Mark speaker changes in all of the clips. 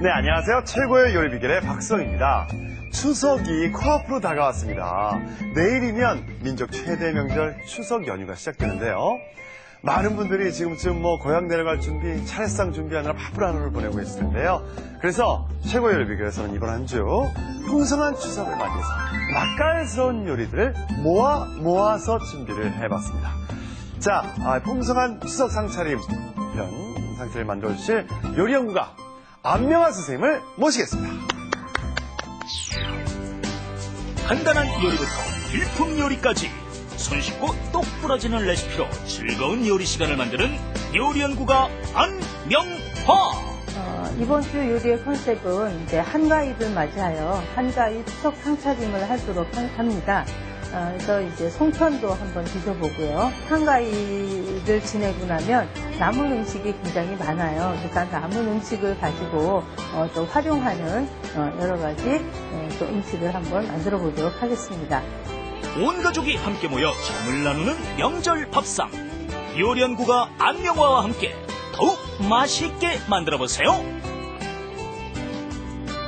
Speaker 1: 네, 안녕하세요. 최고의 요리 비결의 박성입니다. 추석이 코앞으로 다가왔습니다. 내일이면 민족 최대 명절 추석 연휴가 시작되는데요. 많은 분들이 지금쯤 고향 내려갈 준비, 차례상 준비하느라 바쁜 하루를 보내고 있을 텐데요. 그래서 최고의 요리 비결에서는 이번 한 주 풍성한 추석을 맞이해서 맛깔스러운 요리들을 모아서 준비를 해봤습니다. 자, 풍성한 추석 상차림 이런 상차림을 만들어주실 요리 연구가 안명아 선생님을 모시겠습니다.
Speaker 2: 간단한 요리부터 일품 요리까지 손쉽고 똑 부러지는 레시피로 즐거운 요리 시간을 만드는 요리 연구가 안명화.
Speaker 3: 이번 주 요리의 컨셉은 이제 한가위를 맞이하여 한가위 추석 상차림을 하도록 합니다. 그래서 이제 송편도 한번 드셔보고요. 한가위를 지내고 나면 남은 음식이 굉장히 많아요. 그러니까 남은 음식을 가지고 또 활용하는 여러 가지 또 음식을 한번 만들어 보도록 하겠습니다.
Speaker 2: 온 가족이 함께 모여 정을 나누는 명절 밥상. 요리 연구가 안명화와 함께 더욱 맛있게 만들어 보세요.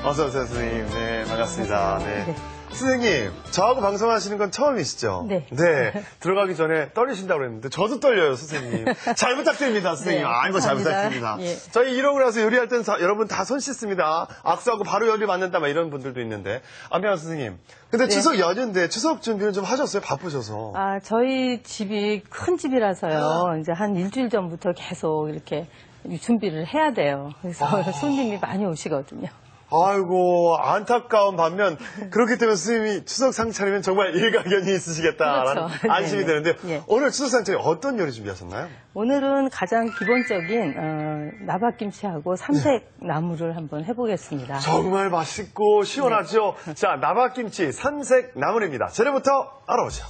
Speaker 1: 어서 오세요, 선생님. 네, 반갑습니다. 네.
Speaker 3: 네.
Speaker 1: 선생님, 저하고 방송하시는 건 처음이시죠?
Speaker 3: 네.
Speaker 1: 들어가기 전에 떨리신다고 그랬는데 저도 떨려요, 선생님. 잘 부탁드립니다, 선생님.
Speaker 3: 네,
Speaker 1: 아이고, 잘
Speaker 3: 감사합니다.
Speaker 1: 부탁드립니다.
Speaker 3: 예.
Speaker 1: 저희 이러고 나서 요리할 때는 여러분 다 손 씻습니다. 악수하고 바로 요리 만든다, 막 이런 분들도 있는데. 안명아 선생님. 근데
Speaker 3: 네.
Speaker 1: 추석 연휴인데 추석 준비는 좀 하셨어요? 바쁘셔서.
Speaker 3: 저희 집이 큰 집이라서요. 이제 한 일주일 전부터 계속 이렇게 준비를 해야 돼요. 그래서 손님이 많이 오시거든요.
Speaker 1: 아이고, 안타까운 반면, 그렇기 때문에 선생님이 추석 상차리면 정말 일가견이 있으시겠다라는
Speaker 3: 그렇죠.
Speaker 1: 안심이
Speaker 3: 네네.
Speaker 1: 되는데,
Speaker 3: 예.
Speaker 1: 오늘 추석 상차리 어떤 요리 준비하셨나요?
Speaker 3: 오늘은 가장 기본적인 나박김치하고 삼색 나물을 한번 해보겠습니다.
Speaker 1: 정말 맛있고 시원하죠? 자, 나박김치 삼색 나물입니다. 재료부터 알아보죠.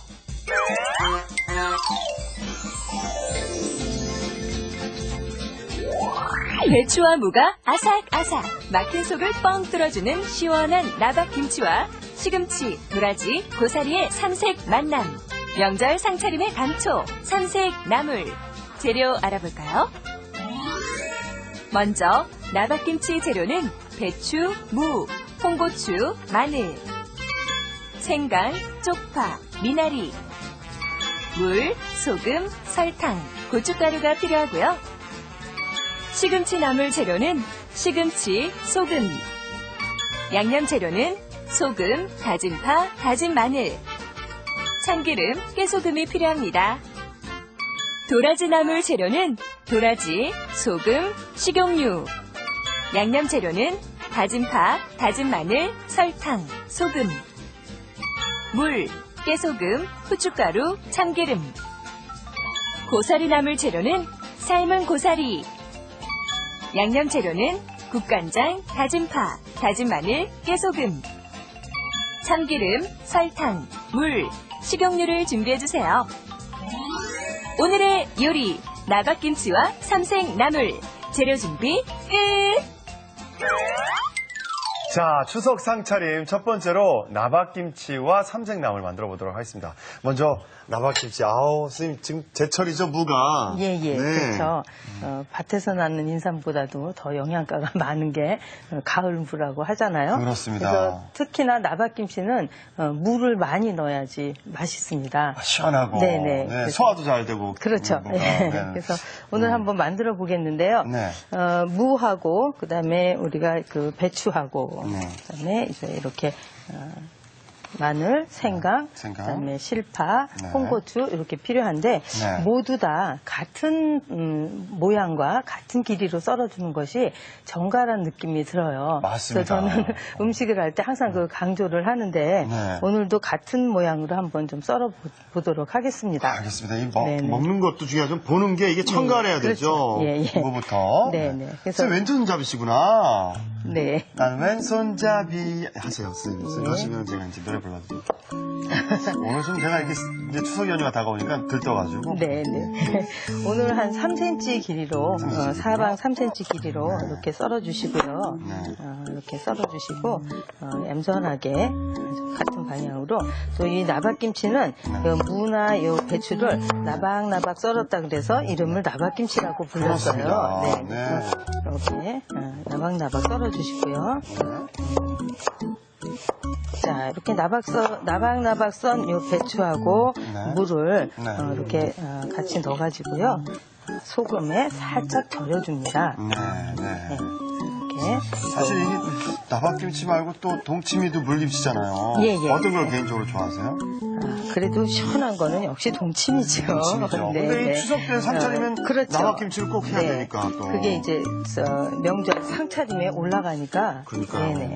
Speaker 4: 배추와 무가 아삭아삭, 막힌 속을 뻥 뚫어주는 시원한 나박김치와 시금치, 도라지, 고사리의 삼색 만남. 명절 상차림의 감초, 삼색 나물. 재료 알아볼까요? 먼저 나박김치 재료는 배추, 무, 홍고추, 마늘, 생강, 쪽파, 미나리, 물, 소금, 설탕, 고춧가루가 필요하고요. 시금치 나물 재료는 시금치, 소금. 양념 재료는 소금, 다진 파, 다진 마늘, 참기름, 깨소금이 필요합니다. 도라지 나물 재료는 도라지, 소금, 식용유. 양념 재료는 다진 파, 다진 마늘, 설탕, 소금, 물, 깨소금, 후춧가루, 참기름. 고사리 나물 재료는 삶은 고사리. 양념 재료는 국간장, 다진 파, 다진 마늘, 깨소금, 참기름, 설탕, 물, 식용유를 준비해주세요. 오늘의 요리, 나박김치와 삼색 나물. 재료 준비 끝!
Speaker 1: 자, 추석 상차림 첫 번째로 나박김치와 삼색나물 만들어 보도록 하겠습니다. 먼저 나박김치. 선생님 지금 제철이죠, 무가.
Speaker 3: 예,
Speaker 1: 네.
Speaker 3: 그렇죠. 밭에서 낳는 인삼보다도 더 영양가가 많은 게 가을무라고 하잖아요.
Speaker 1: 그렇습니다.
Speaker 3: 그래서 특히나 나박김치는 무를 많이 넣어야지 맛있습니다.
Speaker 1: 시원하고.
Speaker 3: 네네.
Speaker 1: 네, 소화도 잘 되고.
Speaker 3: 그렇죠.
Speaker 1: 네.
Speaker 3: 그래서 오늘 한번 만들어 보겠는데요.
Speaker 1: 네.
Speaker 3: 무하고 그다음에 우리가 그 배추하고
Speaker 1: 네.
Speaker 3: 그다음에 이제 이렇게 마늘, 생강, 그다음에 실파,
Speaker 1: 네.
Speaker 3: 홍고추 이렇게 필요한데
Speaker 1: 네.
Speaker 3: 모두 다 같은 모양과 같은 길이로 썰어주는 것이 정갈한 느낌이 들어요.
Speaker 1: 맞습니다.
Speaker 3: 그래서 저는 음식을 할 때 항상 그 강조를 하는데
Speaker 1: 네.
Speaker 3: 오늘도 같은 모양으로 한번 좀 썰어 보도록 하겠습니다.
Speaker 1: 알겠습니다. 이
Speaker 3: 네네.
Speaker 1: 먹는 것도 중요하죠. 보는 게 이게 청갈해야 되죠.
Speaker 3: 그렇죠. 예.
Speaker 1: 무부터.
Speaker 3: 네네. 그래서
Speaker 1: 선생님 왼손잡이시구나.
Speaker 3: 네.
Speaker 1: 난 왼손잡이 하세요. 선생님 하시면 제가 이제 노래 불러드릴게요. 오늘 좀 제가 이게 이제 추석 연휴가 다가오니까 들떠가지고.
Speaker 3: 네네. 오늘 한 3cm 길이로,
Speaker 1: 3cm
Speaker 3: 사방 3cm 길이로
Speaker 1: 네.
Speaker 3: 이렇게 썰어주시고요.
Speaker 1: 네.
Speaker 3: 이렇게 썰어주시고, 얌전하게 같은 방향으로 또 이 나박김치는 요 무나 요 배추를 나박나박 썰었다 그래서 이름을 나박김치라고 불렀어요.
Speaker 1: 그렇습니다.
Speaker 3: 네.
Speaker 1: 네.
Speaker 3: 이렇게 나박나박 썰어주시고요. 자, 이렇게 나박나박 썬 요 배추하고
Speaker 1: 네.
Speaker 3: 물을
Speaker 1: 네.
Speaker 3: 이렇게 같이 넣어가지고요. 소금에 살짝 절여줍니다.
Speaker 1: 네, 네.
Speaker 3: 이렇게.
Speaker 1: 사실 이게 나박김치 말고 또 동치미도 물김치잖아요.
Speaker 3: 예, 예.
Speaker 1: 어떤 걸 개인적으로 좋아하세요?
Speaker 3: 그래도 시원한 거는 역시 동치미죠.
Speaker 1: 동치미죠.
Speaker 3: 네,
Speaker 1: 근데
Speaker 3: 네.
Speaker 1: 이 추석 때 상차리면
Speaker 3: 그렇죠.
Speaker 1: 나박김치를 꼭 해야
Speaker 3: 네.
Speaker 1: 되니까 또.
Speaker 3: 그게 이제 명절 상차림에 올라가니까.
Speaker 1: 그러니까요.
Speaker 3: 네네.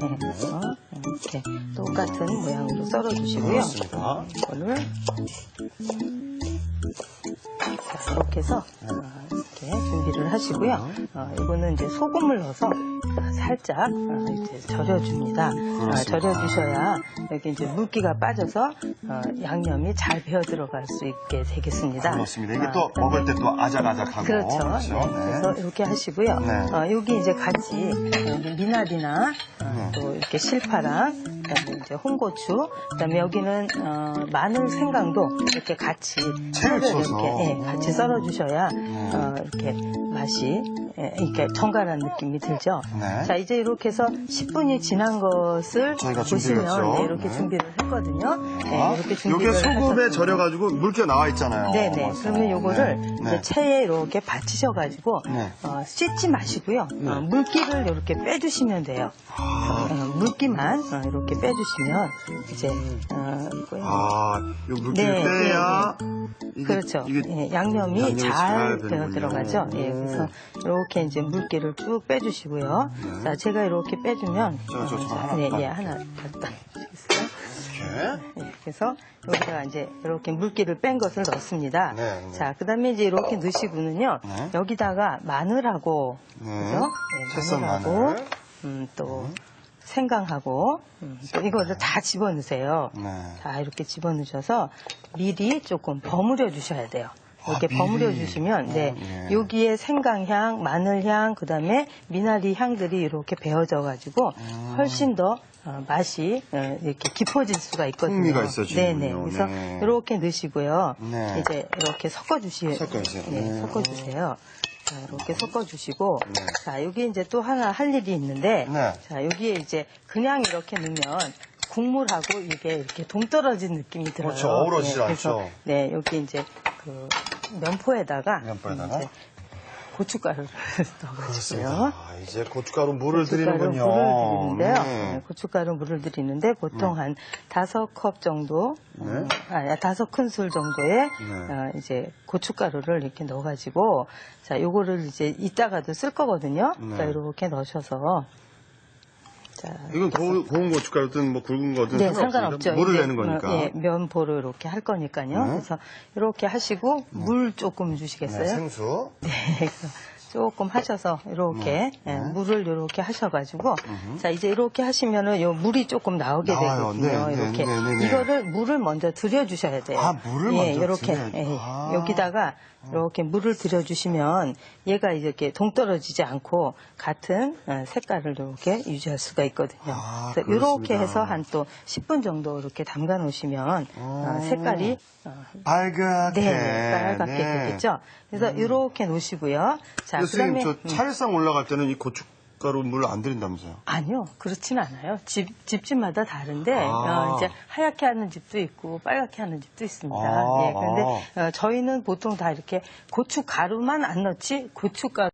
Speaker 3: 이렇게 똑같은 모양으로 썰어주시고요.
Speaker 1: 그렇습니다.
Speaker 3: 이거를 자, 이렇게 해서 이렇게 준비를 하시고요. 이거는 이제 소금을 넣어서 살짝 이제 절여줍니다. 절여주셔야 여기 이제 물기가 빠져서 양념이 잘 배어 들어갈 수 있게 되겠습니다.
Speaker 1: 그렇습니다. 이게 또 먹을 때 또 아작아작하고.
Speaker 3: 그렇죠.
Speaker 1: 그렇죠?
Speaker 3: 네.
Speaker 1: 네.
Speaker 3: 그래서 이렇게 하시고요.
Speaker 1: 네.
Speaker 3: 여기 이제 같이 여기 미나리나 또 이렇게 실파랑 그다음에 이제 홍고추, 그다음에 여기는 마늘 생강도 이렇게 같이
Speaker 1: 채를
Speaker 3: 채를
Speaker 1: 써서.
Speaker 3: 이렇게 같이 썰어주셔야 이렇게 맛이 이렇게 정갈한 느낌이 들죠.
Speaker 1: 네.
Speaker 3: 자, 이제 이렇게 해서 10분이 지난 것을
Speaker 1: 저희가 준비를
Speaker 3: 보시면
Speaker 1: 했죠.
Speaker 3: 이렇게
Speaker 1: 네.
Speaker 3: 준비를 했거든요. 네, 이렇게
Speaker 1: 이게
Speaker 3: 준비를
Speaker 1: 소금에
Speaker 3: 하셨습니다.
Speaker 1: 절여가지고 물기가 나와 있잖아요.
Speaker 3: 네네.
Speaker 1: 맞아요.
Speaker 3: 그러면 요거를
Speaker 1: 네.
Speaker 3: 이제
Speaker 1: 네.
Speaker 3: 체에 이렇게 받치셔가지고
Speaker 1: 네.
Speaker 3: 씻지 마시고요. 물기를 이렇게 빼주시면 돼요. 물기만 이렇게 빼주시면 이제
Speaker 1: 요 물기를
Speaker 3: 네,
Speaker 1: 빼야 이게,
Speaker 3: 그렇죠.
Speaker 1: 이게
Speaker 3: 예, 양념이
Speaker 1: 양념이
Speaker 3: 잘
Speaker 1: 잘
Speaker 3: 배어
Speaker 1: 되는군요.
Speaker 3: 들어가죠. 예, 그래서 이렇게 이제 물기를 쭉 빼주시고요. 자, 제가 이렇게 빼주면
Speaker 1: 저 하나
Speaker 3: 네,
Speaker 1: 갖다
Speaker 3: 예, 하나 갖다 주시겠어요?
Speaker 1: 이렇게.
Speaker 3: 네, 그래서 여기다가 이제 이렇게 물기를 뺀 것을 넣습니다.
Speaker 1: 네, 네.
Speaker 3: 자, 그 다음에 이제 이렇게 넣으시고는요.
Speaker 1: 네.
Speaker 3: 여기다가 마늘하고,
Speaker 1: 네.
Speaker 3: 그죠? 네,
Speaker 1: 채썬
Speaker 3: 마늘하고,
Speaker 1: 마늘.
Speaker 3: 또 생강하고, 또 이거를 다 집어넣으세요.
Speaker 1: 네.
Speaker 3: 자, 이렇게 집어넣으셔서 미리 조금 버무려 주셔야 돼요. 이렇게
Speaker 1: 미리.
Speaker 3: 버무려 주시면, 네,
Speaker 1: 예.
Speaker 3: 여기에 생강향, 마늘향, 그 다음에 미나리 향들이 이렇게 배어져가지고 훨씬 더 맛이 이렇게 깊어질 수가 있거든요.
Speaker 1: 풍미가 있어지는군요.
Speaker 3: 네네. 그래서
Speaker 1: 네.
Speaker 3: 이렇게 넣으시고요.
Speaker 1: 네.
Speaker 3: 이제 이렇게 섞어주세요.
Speaker 1: 섞어주세요.
Speaker 3: 네,
Speaker 1: 네.
Speaker 3: 섞어주세요. 자, 이렇게 섞어주시고,
Speaker 1: 네.
Speaker 3: 자, 여기 이제 또 하나 할 일이 있는데,
Speaker 1: 네.
Speaker 3: 자, 여기에 이제 그냥 이렇게 넣으면 국물하고 이게 이렇게 동떨어진 느낌이 들어요.
Speaker 1: 그렇죠. 어우러지질
Speaker 3: 네, 그래서
Speaker 1: 않죠.
Speaker 3: 네, 여기 이제 그 면포에다가
Speaker 1: 면포에다가?
Speaker 3: 이제 고춧가루를 넣어가지고요.
Speaker 1: 아, 이제 고춧가루 물을
Speaker 3: 고춧가루
Speaker 1: 드리는군요.
Speaker 3: 물을 드리는데요.
Speaker 1: 네.
Speaker 3: 네, 고춧가루 물을 드리는데 보통 한 5컵 정도,
Speaker 1: 네.
Speaker 3: 5큰술 정도의
Speaker 1: 네.
Speaker 3: 이제 고춧가루를 이렇게 넣어가지고 자, 요거를 이제 이따가도 쓸 거거든요.
Speaker 1: 네.
Speaker 3: 자, 이렇게 넣으셔서 자,
Speaker 1: 이건 고운 고춧가루든 뭐 굵은 거든
Speaker 3: 네,
Speaker 1: 상관없습니다.
Speaker 3: 상관없죠.
Speaker 1: 물을
Speaker 3: 이제,
Speaker 1: 내는 거니까.
Speaker 3: 예, 면보를 이렇게 할 거니까요.
Speaker 1: 네.
Speaker 3: 그래서 이렇게 하시고 물 조금 주시겠어요?
Speaker 1: 네, 생수.
Speaker 3: 네, 그래서 조금 하셔서 이렇게 예, 물을 이렇게 하셔가지고 자 이제 이렇게 하시면은 요 물이 조금 나오게
Speaker 1: 나와요.
Speaker 3: 되거든요.
Speaker 1: 네, 네,
Speaker 3: 이렇게
Speaker 1: 네, 네, 네.
Speaker 3: 이거를 물을 먼저 들여주셔야 돼요.
Speaker 1: 아, 물을
Speaker 3: 예,
Speaker 1: 먼저
Speaker 3: 이렇게
Speaker 1: 들여야-
Speaker 3: 예,
Speaker 1: 아.
Speaker 3: 여기다가 이렇게 물을 들여주시면 얘가 이렇게 동떨어지지 않고 같은 색깔을 이렇게 유지할 수가 있거든요.
Speaker 1: 아,
Speaker 3: 그래서
Speaker 1: 그렇습니다.
Speaker 3: 이렇게 해서 한 또 10분 정도 이렇게 담가 놓으시면 색깔이
Speaker 1: 빨갛게.
Speaker 3: 네, 빨갛게
Speaker 1: 네.
Speaker 3: 되겠죠. 그래서 이렇게 놓으시고요. 자,
Speaker 1: 교수님,
Speaker 3: 그다음에
Speaker 1: 저 차례상 올라갈 때는 이 고춧가루 물 안 드린다면서요?
Speaker 3: 아니요, 그렇진 않아요. 집마다 다른데
Speaker 1: 아.
Speaker 3: 이제 하얗게 하는 집도 있고 빨갛게 하는 집도 있습니다.
Speaker 1: 아.
Speaker 3: 예, 그런데 저희는 보통 다 이렇게 고춧가루만 안 넣지 고춧가루